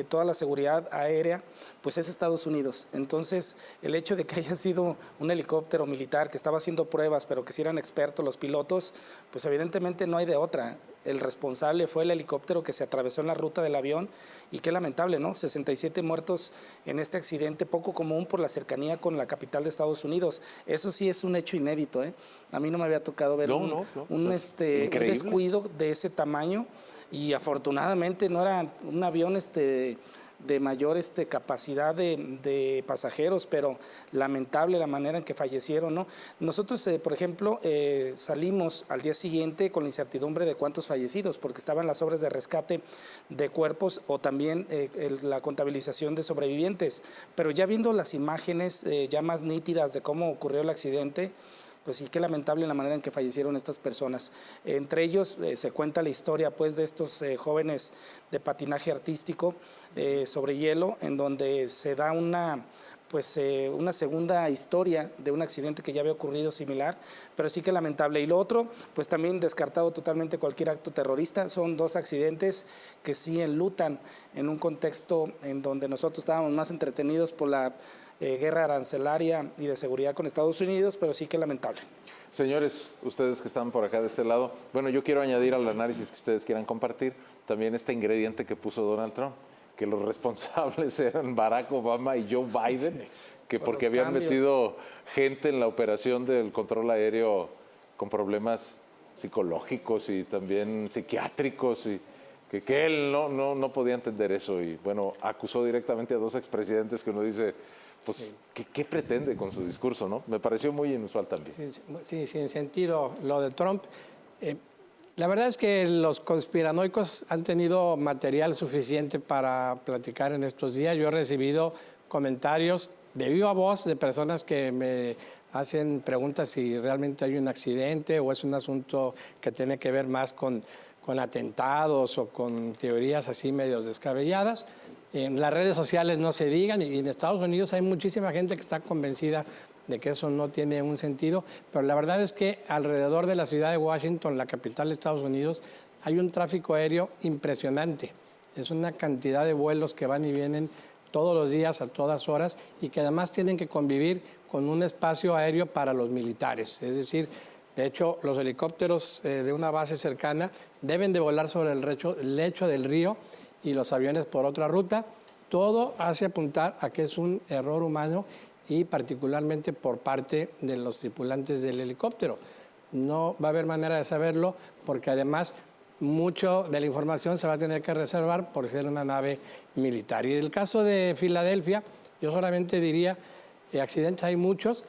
B: toda la seguridad aérea, pues es Estados Unidos. Entonces, el hecho de que haya sido un helicóptero militar que estaba haciendo pruebas, pero que si eran expertos los pilotos, pues evidentemente no hay de otra. El responsable fue el helicóptero que se atravesó en la ruta del avión y qué lamentable, ¿no? 67 muertos en este accidente, poco común por la cercanía con la capital de Estados Unidos. Eso sí es un hecho inédito, ¿eh? A mí no me había tocado ver un descuido de ese tamaño y afortunadamente no era un avión de mayor capacidad de pasajeros, pero lamentable la manera en que fallecieron, ¿no? Nosotros, por ejemplo, salimos al día siguiente con la incertidumbre de cuántos fallecidos, porque estaban las obras de rescate de cuerpos o también la contabilización de sobrevivientes, pero ya viendo las imágenes ya más nítidas de cómo ocurrió el accidente, pues sí, qué lamentable la manera en que fallecieron estas personas. Entre ellos se cuenta la historia pues de estos jóvenes de patinaje artístico sobre hielo, en donde se da una segunda historia de un accidente que ya había ocurrido similar, pero sí que lamentable. Y lo otro, pues también descartado totalmente cualquier acto terrorista. Son 2 accidentes que sí enlutan en un contexto en donde nosotros estábamos más entretenidos por la guerra arancelaria y de seguridad con Estados Unidos, pero sí que lamentable.
A: Señores, ustedes que están por acá de este lado, bueno, yo quiero añadir al análisis que ustedes quieran compartir también este ingrediente que puso Donald Trump, que los responsables eran Barack Obama y Joe Biden, sí, que porque habían metido gente en la operación del control aéreo con problemas psicológicos y también psiquiátricos y que él no podía entender eso y bueno, acusó directamente a 2 expresidentes que uno dice, pues, sí. ¿Qué pretende con su discurso, no? Me pareció muy inusual también.
G: Sí, sin sentido lo de Trump. La verdad es que los conspiranoicos han tenido material suficiente para platicar en estos días. Yo he recibido comentarios de viva voz de personas que me hacen preguntas si realmente hay un accidente o es un asunto que tiene que ver más con atentados o con teorías así medio descabelladas. En las redes sociales no se digan, y en Estados Unidos hay muchísima gente que está convencida de que eso no tiene un sentido, pero la verdad es que alrededor de la ciudad de Washington, la capital de Estados Unidos, hay un tráfico aéreo impresionante. Es una cantidad de vuelos que van y vienen todos los días, a todas horas, y que además tienen que convivir con un espacio aéreo para los militares. Es decir, de hecho, los helicópteros de una base cercana deben de volar sobre el lecho del río y los aviones por otra ruta. Todo hace apuntar a que es un error humano y particularmente por parte de los tripulantes del helicóptero. No va a haber manera de saberlo porque además mucho de la información se va a tener que reservar por ser una nave militar. Y en el caso de Filadelfia, yo solamente diría, accidentes hay muchos.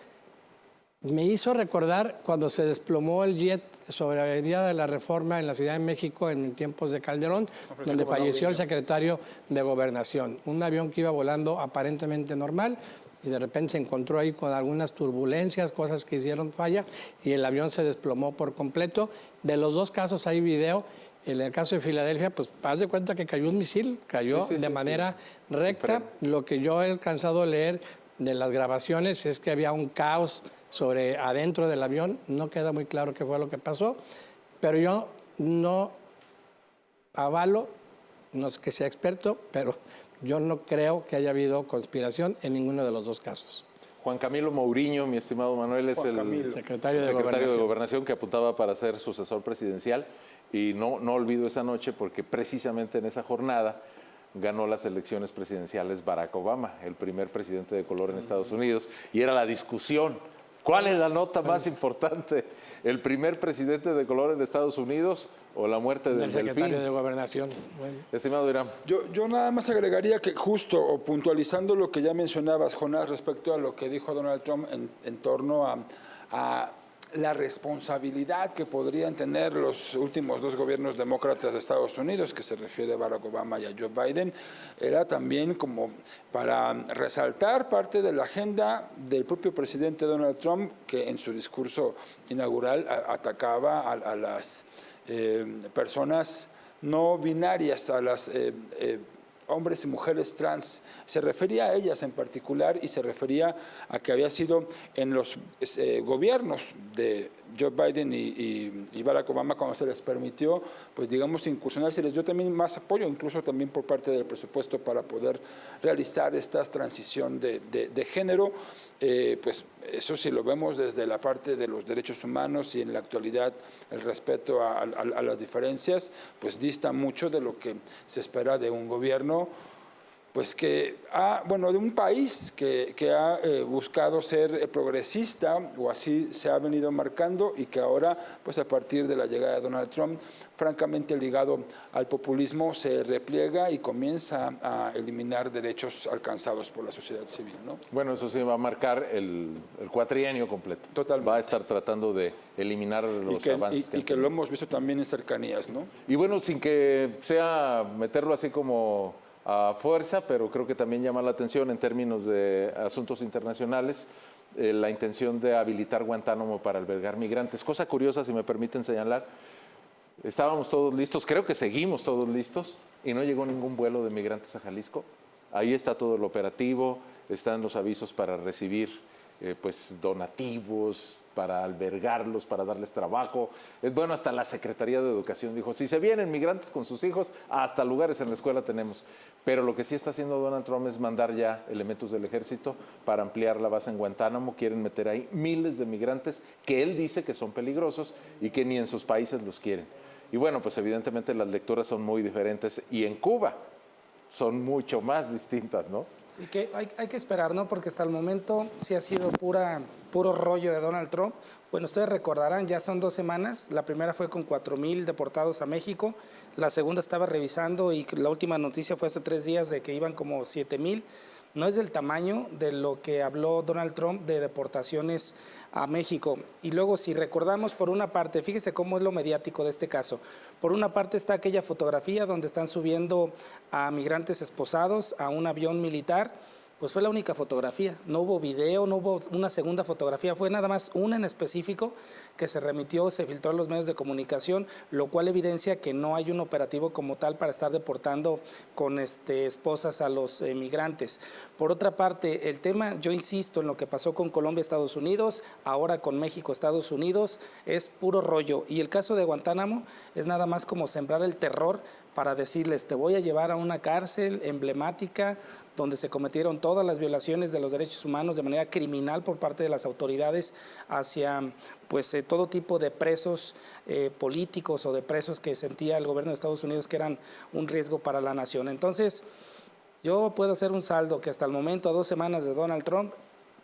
G: Me hizo recordar cuando se desplomó el jet sobre la Avenida de la Reforma en la Ciudad de México en tiempos de Calderón, donde falleció el secretario de Gobernación. Un avión que iba volando aparentemente normal y de repente se encontró ahí con algunas turbulencias, cosas que hicieron falla y el avión se desplomó por completo. De los dos casos hay video. En el caso de Filadelfia, pues haz de cuenta que cayó un misil, cayó de manera recta. Lo que yo he alcanzado a leer de las grabaciones es que había un caos adentro del avión. No queda muy claro qué fue lo que pasó, pero yo no avalo, no es que sea experto, pero yo no creo que haya habido conspiración en ninguno de los dos casos.
A: Juan Camilo Mourinho, mi estimado Manuel, es el secretario de Gobernación que apuntaba para ser sucesor presidencial. Y no olvido esa noche porque precisamente en esa jornada ganó las elecciones presidenciales Barack Obama, el primer presidente de color en Estados Unidos. Y era la discusión, ¿cuál es la nota más importante? ¿El primer presidente de color en Estados Unidos o la muerte del
G: secretario de Gobernación? Bueno.
A: Estimado Irán.
C: Yo nada más agregaría que justo, o puntualizando lo que ya mencionabas, Jonás, respecto a lo que dijo Donald Trump en torno a la responsabilidad que podrían tener los últimos dos gobiernos demócratas de Estados Unidos, que se refiere a Barack Obama y a Joe Biden, era también como para resaltar parte de la agenda del propio presidente Donald Trump, que en su discurso inaugural atacaba a las personas no binarias, a las hombres y mujeres trans. Se refería a ellas en particular y se refería a que había sido en los gobiernos de Joe Biden y Barack Obama cuando se les permitió, pues digamos, incursionar, se les dio también más apoyo, incluso también por parte del presupuesto para poder realizar esta transición de género. Pues eso si lo vemos desde la parte de los derechos humanos y en la actualidad el respeto a las diferencias, pues dista mucho de lo que se espera de un gobierno, pues de un país que ha buscado ser progresista, o así se ha venido marcando, y que ahora, pues a partir de la llegada de Donald Trump, francamente ligado al populismo, se repliega y comienza a eliminar derechos alcanzados por la sociedad civil, ¿no?
A: Bueno, eso sí va a marcar el cuatrienio completo.
C: Totalmente.
A: Va a estar tratando de eliminar los avances.
C: Y que lo hemos visto también en cercanías, ¿no?
A: Y bueno, sin que sea meterlo así como a fuerza, pero creo que también llama la atención en términos de asuntos internacionales, la intención de habilitar Guantánamo para albergar migrantes. Cosa curiosa, si me permiten señalar, estábamos todos listos, creo que seguimos todos listos, y no llegó ningún vuelo de migrantes a Jalisco. Ahí está todo el operativo, están los avisos para recibir donativos, para albergarlos, para darles trabajo. Bueno, hasta la Secretaría de Educación dijo, si se vienen migrantes con sus hijos, hasta lugares en la escuela tenemos. Pero lo que sí está haciendo Donald Trump es mandar ya elementos del ejército para ampliar la base en Guantánamo. Quieren meter ahí miles de migrantes que él dice que son peligrosos y que ni en sus países los quieren. Y bueno, pues evidentemente las lecturas son muy diferentes, y en Cuba son mucho más distintas, ¿no?
B: Y que hay que esperar, ¿no? Porque hasta el momento sí ha sido puro rollo de Donald Trump. Bueno, ustedes recordarán, ya son 2 semanas. La primera fue con 4,000 deportados a México. La segunda estaba revisando y la última noticia fue hace 3 días de que iban como 7,000. no es del tamaño de lo que habló Donald Trump de deportaciones a México. Y luego, si recordamos, por una parte, fíjese cómo es lo mediático de este caso. Por una parte está aquella fotografía donde están subiendo a migrantes esposados a un avión militar. Pues fue la única fotografía, no hubo video, no hubo una segunda fotografía, fue nada más una en específico que se remitió, se filtró en los medios de comunicación, lo cual evidencia que no hay un operativo como tal para estar deportando con esposas a los migrantes. Por otra parte, el tema, yo insisto en lo que pasó con Colombia, Estados Unidos, ahora con México, Estados Unidos, es puro rollo. Y el caso de Guantánamo es nada más como sembrar el terror para decirles, te voy a llevar a una cárcel emblemática, donde se cometieron todas las violaciones de los derechos humanos de manera criminal por parte de las autoridades hacia pues, todo tipo de presos políticos o de presos que sentía el gobierno de Estados Unidos que eran un riesgo para la nación. Entonces, yo puedo hacer un saldo que hasta el momento, a 2 semanas de Donald Trump,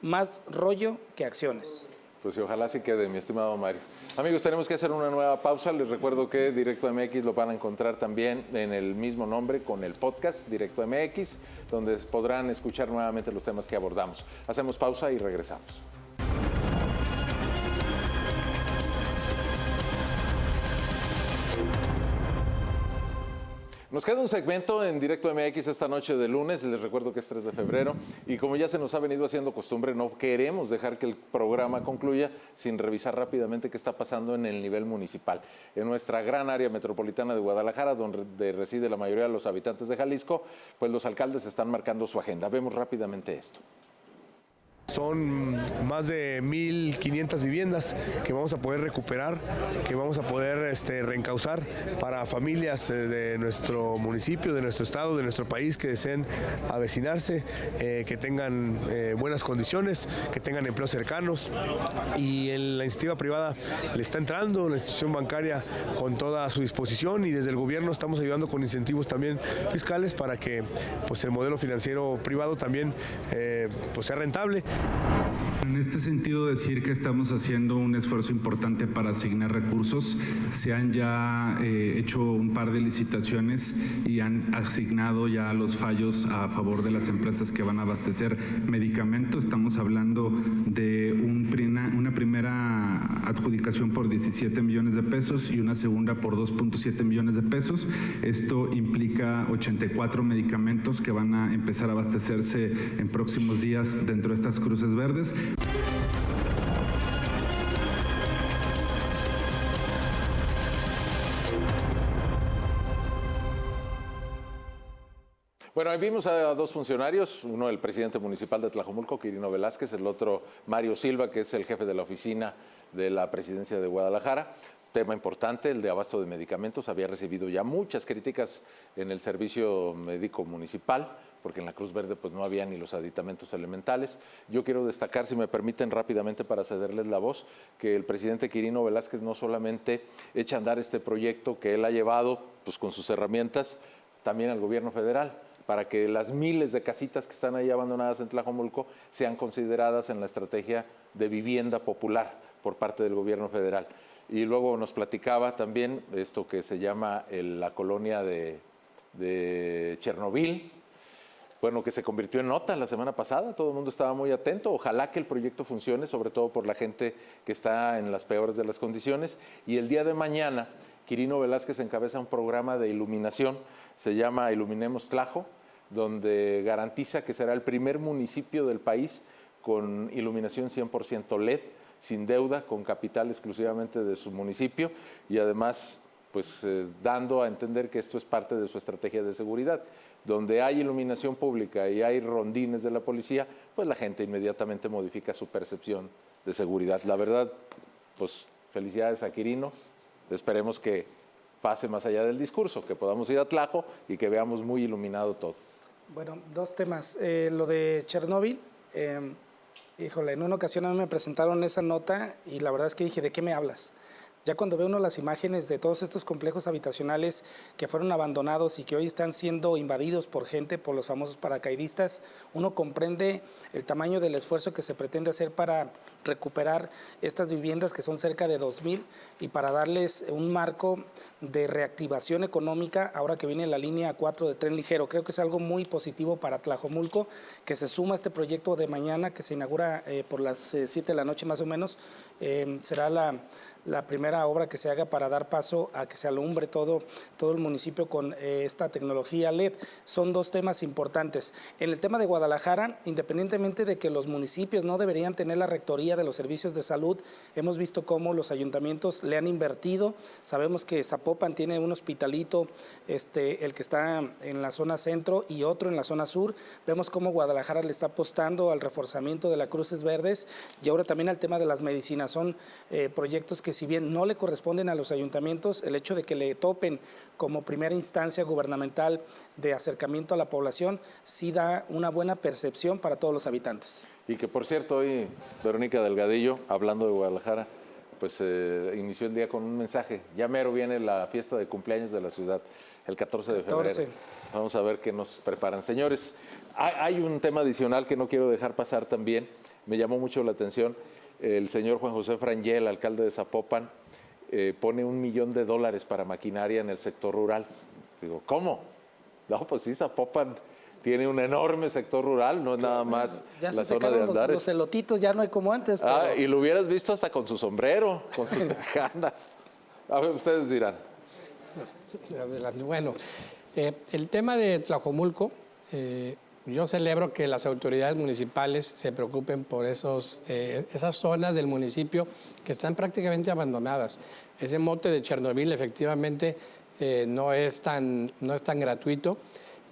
B: más rollo que acciones.
A: Pues y ojalá sí quede, mi estimado Mario. Amigos, tenemos que hacer una nueva pausa. Les recuerdo que Directo MX lo van a encontrar también en el mismo nombre con el podcast Directo MX, donde podrán escuchar nuevamente los temas que abordamos. Hacemos pausa y regresamos. Nos queda un segmento en Directo MX esta noche de lunes, les recuerdo que es 3 de febrero y como ya se nos ha venido haciendo costumbre, no queremos dejar que el programa concluya sin revisar rápidamente qué está pasando en el nivel municipal. En nuestra gran área metropolitana de Guadalajara, donde reside la mayoría de los habitantes de Jalisco, pues los alcaldes están marcando su agenda. Vemos rápidamente esto.
I: Son más de 1.500 viviendas que vamos a poder recuperar, que vamos a poder reencauzar para familias de nuestro municipio, de nuestro estado, de nuestro país que deseen avecinarse, que tengan buenas condiciones, que tengan empleos cercanos. Y en la iniciativa privada le está entrando, la institución bancaria con toda a su disposición y desde el gobierno estamos ayudando con incentivos también fiscales para que pues, el modelo financiero privado también pues, sea rentable.
J: En este sentido, decir que estamos haciendo un esfuerzo importante para asignar recursos. Se han ya hecho un par de licitaciones y han asignado ya los fallos a favor de las empresas que van a abastecer medicamentos. Estamos hablando de una primera adjudicación por 17 millones de pesos y una segunda por 2.7 millones de pesos. Esto implica 84 medicamentos que van a empezar a abastecerse en próximos días dentro de estas cruces verdes.
A: Bueno, ahí vimos a 2 funcionarios, uno el presidente municipal de Tlajomulco, Quirino Velázquez, el otro Mario Silva, que es el jefe de la oficina de la presidencia de Guadalajara. Tema importante, el de abasto de medicamentos. Había recibido ya muchas críticas en el servicio médico municipal, porque en la Cruz Verde pues no había ni los aditamentos elementales. Yo quiero destacar, si me permiten rápidamente para cederles la voz, que el presidente Quirino Velázquez no solamente echa a andar este proyecto que él ha llevado pues, con sus herramientas también al gobierno federal, para que las miles de casitas que están ahí abandonadas en Tlajomulco sean consideradas en la estrategia de vivienda popular por parte del gobierno federal. Y luego nos platicaba también esto que se llama la colonia de Chernobyl, bueno, que se convirtió en nota la semana pasada, todo el mundo estaba muy atento. Ojalá que el proyecto funcione, sobre todo por la gente que está en las peores de las condiciones. Y el día de mañana, Quirino Velázquez encabeza un programa de iluminación, se llama Iluminemos Tlajo, donde garantiza que será el primer municipio del país con iluminación 100% LED, sin deuda, con capital exclusivamente de su municipio y además pues dando a entender que esto es parte de su estrategia de seguridad. Donde hay iluminación pública y hay rondines de la policía, pues la gente inmediatamente modifica su percepción de seguridad. La verdad, pues felicidades a Quirino, esperemos que pase más allá del discurso, que podamos ir a Tlajo y que veamos muy iluminado todo.
B: Bueno, 2 temas. Lo de Chernóbil, híjole, en una ocasión a mí me presentaron esa nota y la verdad es que dije, ¿de qué me hablas? Ya cuando ve uno las imágenes de todos estos complejos habitacionales que fueron abandonados y que hoy están siendo invadidos por gente, por los famosos paracaidistas, uno comprende el tamaño del esfuerzo que se pretende hacer para recuperar estas viviendas, que son cerca de 2,000, y para darles un marco de reactivación económica ahora que viene la línea 4 de tren ligero. Creo que es algo muy positivo para Tlajomulco, que se suma a este proyecto de mañana, que se inaugura por las 7 de la noche más o menos. Será la primera obra que se haga para dar paso a que se alumbre todo el municipio con esta tecnología LED. Son dos temas importantes. En el tema de Guadalajara, independientemente de que los municipios no deberían tener la rectoría de los servicios de salud, hemos visto cómo los ayuntamientos le han invertido. Sabemos que Zapopan tiene un hospitalito, el que está en la zona centro y otro en la zona sur. Vemos cómo Guadalajara le está apostando al reforzamiento de las cruces verdes y ahora también al tema de las medicinas. Son proyectos que, si bien no le corresponden a los ayuntamientos, el hecho de que le topen como primera instancia gubernamental de acercamiento a la población sí da una buena percepción para todos los habitantes.
A: Y que, por cierto, hoy Verónica Delgadillo, hablando de Guadalajara, pues inició el día con un mensaje. Ya mero viene la fiesta de cumpleaños de la ciudad, el 14 de febrero. Vamos a ver qué nos preparan. Señores, hay un tema adicional que no quiero dejar pasar también. Me llamó mucho la atención. El señor Juan José Frangel, alcalde de Zapopan, pone $1 millón para maquinaria en el sector rural. Digo, ¿cómo? No, pues sí, Zapopan tiene un enorme sector rural, no es nada más
B: ya
A: la zona de Andares.
B: Los elotitos ya no hay como antes. Pero...
A: y lo hubieras visto hasta con su sombrero, con su tejana. A ver, ustedes dirán.
G: Bueno, el tema de Tlajomulco, yo celebro que las autoridades municipales se preocupen por esas zonas del municipio que están prácticamente abandonadas. Ese mote de Chernobyl efectivamente no es tan gratuito,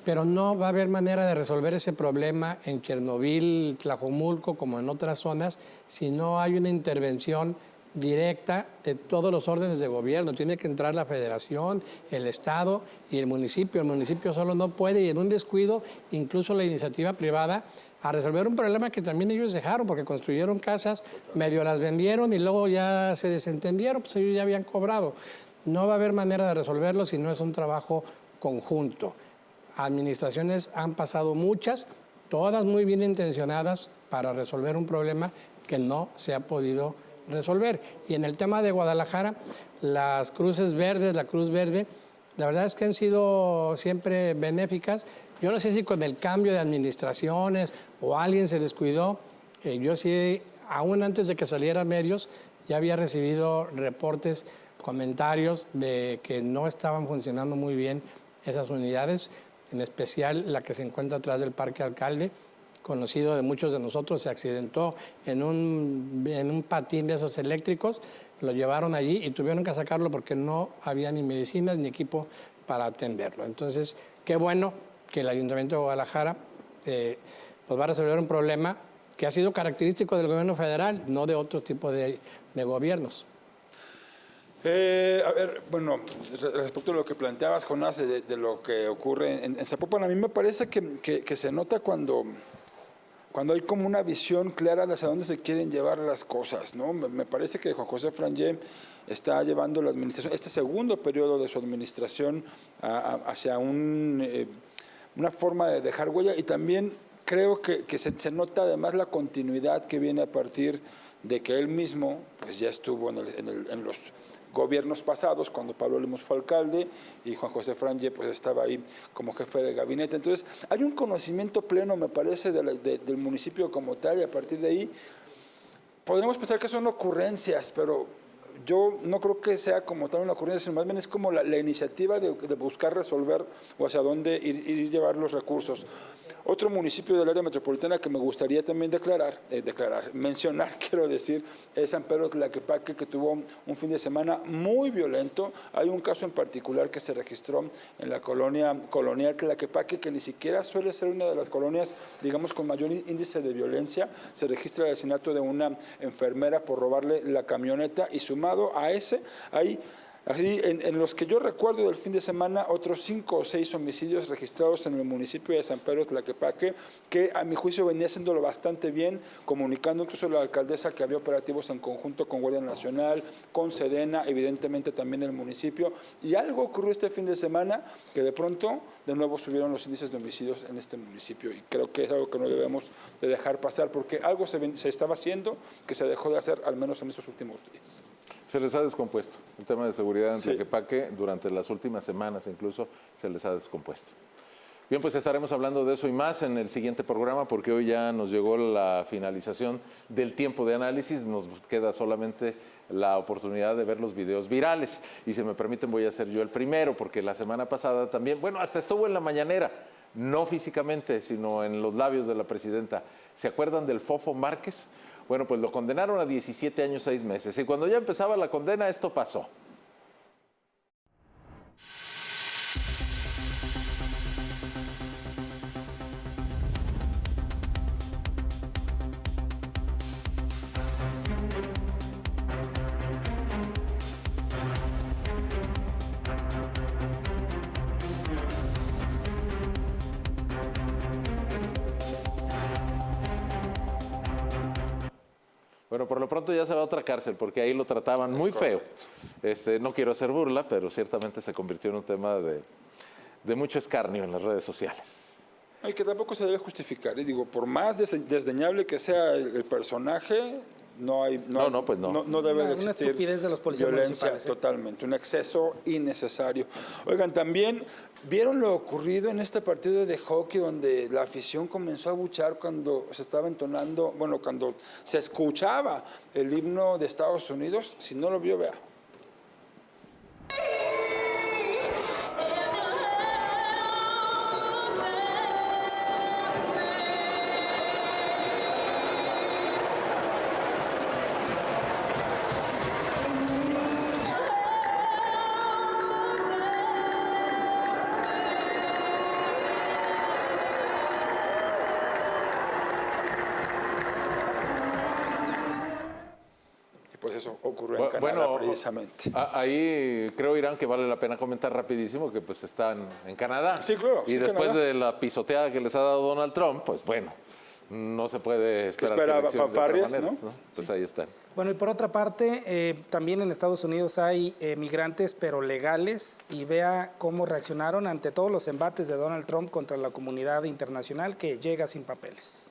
G: pero no va a haber manera de resolver ese problema en Chernobyl, Tlajomulco, como en otras zonas, si no hay una intervención directa de todos los órdenes de gobierno. Tiene que entrar la federación, el Estado y el municipio. El municipio solo no puede, y en un descuido, incluso la iniciativa privada, a resolver un problema que también ellos dejaron, porque construyeron casas, medio las vendieron y luego ya se desentendieron, pues ellos ya habían cobrado. No va a haber manera de resolverlo si no es un trabajo conjunto. Administraciones han pasado muchas, todas muy bien intencionadas para resolver un problema que no se ha podido resolver. Y en el tema de Guadalajara, las cruces verdes, la Cruz Verde, la verdad es que han sido siempre benéficas. Yo no sé si con el cambio de administraciones o alguien se descuidó. Yo sí, aún antes de que salieran medios, ya había recibido reportes, comentarios de que no estaban funcionando muy bien esas unidades, en especial la que se encuentra atrás del Parque Alcalde, conocido de muchos de nosotros. Se accidentó en un patín de esos eléctricos, lo llevaron allí y tuvieron que sacarlo porque no había ni medicinas ni equipo para atenderlo. Entonces, qué bueno que el Ayuntamiento de Guadalajara pues va a resolver un problema que ha sido característico del gobierno federal, no de otros tipos de gobiernos.
C: A ver, bueno, respecto a lo que planteabas, Jonás, de lo que ocurre en Zapopan, a mí me parece que se nota cuando hay como una visión clara de hacia dónde se quieren llevar las cosas, ¿no? Me parece que Juan José Frangel está llevando la administración, este segundo periodo de su administración, hacia una forma de dejar huella, y también creo que se nota además la continuidad que viene a partir de que él mismo pues ya estuvo en los gobiernos pasados, cuando Pablo Lemos fue alcalde y Juan José Frangel pues estaba ahí como jefe de gabinete. Entonces hay un conocimiento pleno, me parece, del municipio como tal, y a partir de ahí podríamos pensar que son ocurrencias, pero yo no creo que sea como tal una ocurrencia, sino más bien es como la iniciativa de buscar resolver o hacia dónde ir llevar los recursos. Otro municipio del área metropolitana que me gustaría también mencionar, quiero decir, es San Pedro Tlaquepaque, que tuvo un fin de semana muy violento. Hay un caso en particular que se registró en la colonia colonial Tlaquepaque, que ni siquiera suele ser una de las colonias, digamos, con mayor índice de violencia. Se registra el asesinato de una enfermera por robarle la camioneta, y sumado a ese, hay Así, en los que yo recuerdo del fin de semana, otros 5 o 6 homicidios registrados en el municipio de San Pedro Tlaquepaque, que a mi juicio venía haciéndolo bastante bien, comunicando incluso a la alcaldesa que había operativos en conjunto con Guardia Nacional, con Sedena, evidentemente también el municipio, y algo ocurrió este fin de semana que de pronto de nuevo subieron los índices de homicidios en este municipio, y creo que es algo que no debemos de dejar pasar, porque algo se estaba haciendo que se dejó de hacer, al menos en estos últimos días.
A: Se les ha descompuesto el tema de seguridad en Tlaquepaque, durante las últimas semanas incluso se les ha descompuesto. Bien, pues estaremos hablando de eso y más en el siguiente programa, porque hoy ya nos llegó la finalización del tiempo de análisis, nos queda solamente la oportunidad de ver los videos virales, y si me permiten voy a ser yo el primero, porque la semana pasada también, bueno, hasta estuvo en la mañanera, no físicamente, sino en los labios de la presidenta. ¿Se acuerdan del Fofo Márquez? Bueno, pues lo condenaron a 17 años, 6 meses. Y cuando ya empezaba la condena, esto pasó. Bueno, por lo pronto ya se va a otra cárcel, porque ahí lo trataban muy feo. No quiero hacer burla, pero ciertamente se convirtió en un tema de mucho escarnio en las redes sociales.
C: Y que tampoco se debe justificar. Y digo, por más desdeñable que sea el personaje, no debe de existir
B: una estupidez de los policías
C: violencia
B: municipales.
C: Totalmente, un exceso innecesario. Oigan, también vieron lo ocurrido en este partido de hockey donde la afición comenzó a abuchar cuando se estaba entonando, bueno, cuando se escuchaba el himno de Estados Unidos. Si no lo vio, vea. Pues eso ocurrió en Canadá precisamente.
A: Ahí creo, Irán, que vale la pena comentar rapidísimo que pues están en Canadá.
C: Sí, claro.
A: Y después de la pisoteada que les ha dado Donald Trump, pues bueno, no se puede esperar
C: que esperaba fanfarrias, ¿no?
A: Pues ahí están.
B: Bueno, y por otra parte, también en Estados Unidos hay migrantes, pero legales, y vea cómo reaccionaron ante todos los embates de Donald Trump contra la comunidad internacional que llega sin papeles.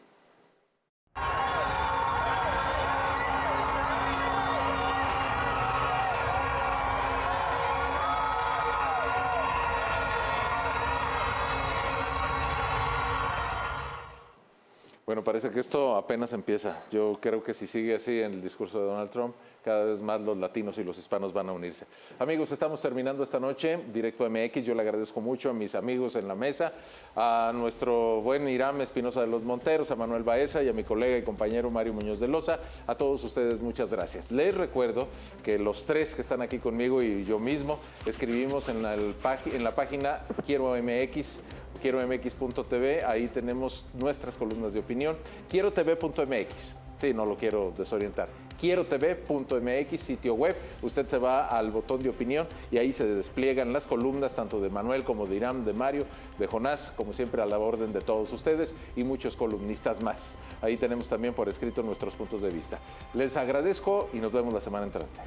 A: Bueno, parece que esto apenas empieza. Yo creo que si sigue así en el discurso de Donald Trump, cada vez más los latinos y los hispanos van a unirse. Amigos, estamos terminando esta noche, Directo MX. Yo le agradezco mucho a mis amigos en la mesa, a nuestro buen Irán Espinosa de los Monteros, a Manuel Baeza y a mi colega y compañero Mario Muñoz de Loza. A todos ustedes, muchas gracias. Les recuerdo que los tres que están aquí conmigo y yo mismo escribimos en la página Quiero MX, QuieroMX.tv, ahí tenemos nuestras columnas de opinión. QuieroTV.mx, sí, no lo quiero desorientar. QuieroTV.mx, sitio web. Usted se va al botón de opinión y ahí se despliegan las columnas tanto de Manuel como de Irán, de Mario, de Jonás, como siempre a la orden de todos ustedes y muchos columnistas más. Ahí tenemos también por escrito nuestros puntos de vista. Les agradezco y nos vemos la semana entrante.